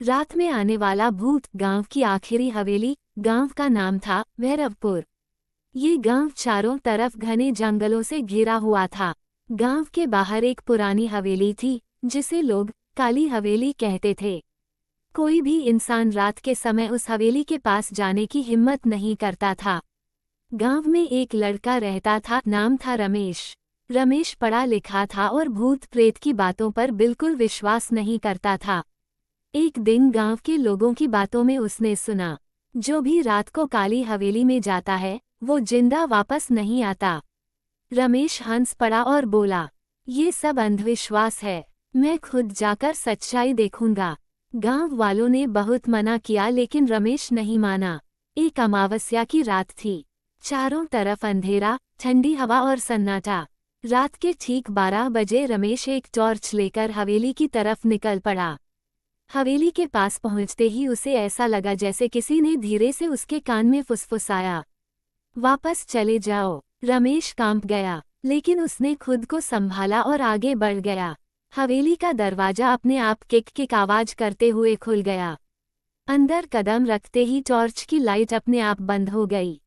रात में आने वाला भूत गांव की आखिरी हवेली। गांव का नाम था भैरवपुर। ये गांव चारों तरफ घने जंगलों से घिरा हुआ था। गांव के बाहर एक पुरानी हवेली थी जिसे लोग काली हवेली कहते थे। कोई भी इंसान रात के समय उस हवेली के पास जाने की हिम्मत नहीं करता था। गांव में एक लड़का रहता था, नाम था रमेश। रमेश पढ़ा लिखा था और भूत प्रेत की बातों पर बिल्कुल विश्वास नहीं करता था। एक दिन गांव के लोगों की बातों में उसने सुना, जो भी रात को काली हवेली में जाता है वो जिंदा वापस नहीं आता। रमेश हंस पड़ा और बोला, ये सब अंधविश्वास है, मैं खुद जाकर सच्चाई देखूंगा। गांव वालों ने बहुत मना किया लेकिन रमेश नहीं माना। एक अमावस्या की रात थी। चारों तरफ अंधेरा, ठंडी हवा और सन्नाटा। रात के ठीक 12 बजे रमेश एक टॉर्च लेकर हवेली की तरफ निकल पड़ा। हवेली के पास पहुंचते ही उसे ऐसा लगा जैसे किसी ने धीरे से उसके कान में फुसफुसाया, वापस चले जाओ। रमेश कांप गया, लेकिन उसने खुद को संभाला और आगे बढ़ गया। हवेली का दरवाजा अपने आप किक किक आवाज करते हुए खुल गया। अंदर कदम रखते ही टॉर्च की लाइट अपने आप बंद हो गई।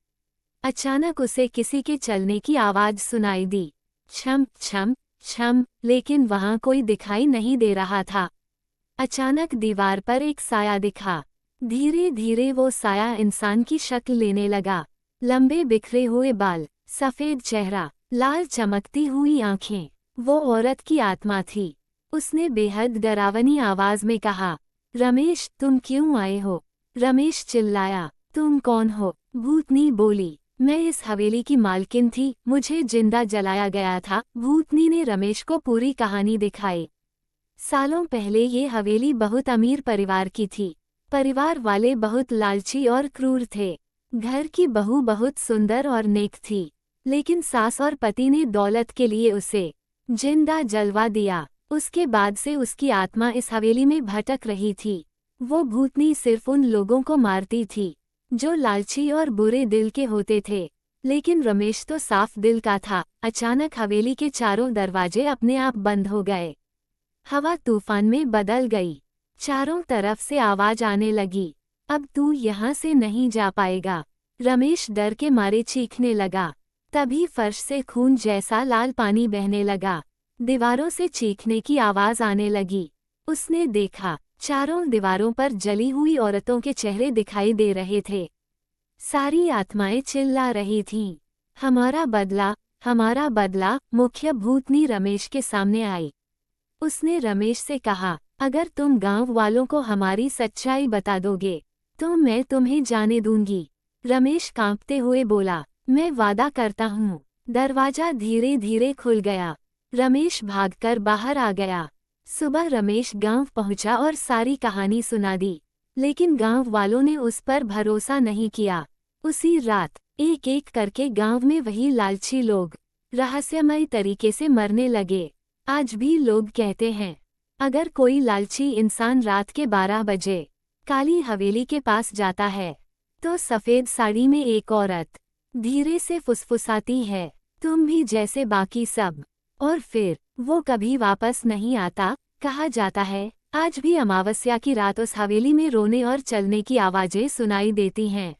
अचानक उसे किसी के चलने की आवाज सुनाई दी, छम छम छम, लेकिन वहां कोई दिखाई नहीं दे रहा था। अचानक दीवार पर एक साया दिखा। धीरे धीरे वो साया इंसान की शक्ल लेने लगा। लंबे बिखरे हुए बाल, सफेद चेहरा, लाल चमकती हुई आंखें। वो औरत की आत्मा थी। उसने बेहद डरावनी आवाज में कहा, रमेश तुम क्यों आए हो? रमेश चिल्लाया, तुम कौन हो? भूतनी बोली, मैं इस हवेली की मालकिन थी, मुझे जिंदा जलाया गया था। भूतनी ने रमेश को पूरी कहानी दिखाई। सालों पहले ये हवेली बहुत अमीर परिवार की थी। परिवार वाले बहुत लालची और क्रूर थे। घर की बहू बहुत सुंदर और नेक थी, लेकिन सास और पति ने दौलत के लिए उसे जिंदा जलवा दिया। उसके बाद से उसकी आत्मा इस हवेली में भटक रही थी। वो भूतनी सिर्फ उन लोगों को मारती थी जो लालची और बुरे दिल के होते थे, लेकिन रमेश तो साफ दिल का था। अचानक हवेली के चारों दरवाजे अपने आप बंद हो गए। हवा तूफान में बदल गई। चारों तरफ से आवाज आने लगी, अब तू यहाँ से नहीं जा पाएगा। रमेश डर के मारे चीखने लगा। तभी फर्श से खून जैसा लाल पानी बहने लगा। दीवारों से चीखने की आवाज आने लगी। उसने देखा, चारों दीवारों पर जली हुई औरतों के चेहरे दिखाई दे रहे थे। सारी आत्माएं चिल्ला रही थीं, हमारा बदला, हमारा बदला। मुख्य भूतनी रमेश के सामने आई। उसने रमेश से कहा, अगर तुम गांव वालों को हमारी सच्चाई बता दोगे तो मैं तुम्हें जाने दूंगी। रमेश कांपते हुए बोला, मैं वादा करता हूँ। दरवाजा धीरे धीरे खुल गया। रमेश भागकर बाहर आ गया। सुबह रमेश गांव पहुंचा और सारी कहानी सुना दी, लेकिन गांव वालों ने उस पर भरोसा नहीं किया। उसी रात एक एक करके गांव में वही लालची लोग रहस्यमय तरीके से मरने लगे। आज भी लोग कहते हैं, अगर कोई लालची इंसान रात के 12 बजे काली हवेली के पास जाता है तो सफेद साड़ी में एक औरत धीरे से फुसफुसाती है, तुम भी जैसे बाकी सब, और फिर वो कभी वापस नहीं आता। कहा जाता है, आज भी अमावस्या की रात उस हवेली में रोने और चलने की आवाजें सुनाई देती हैं।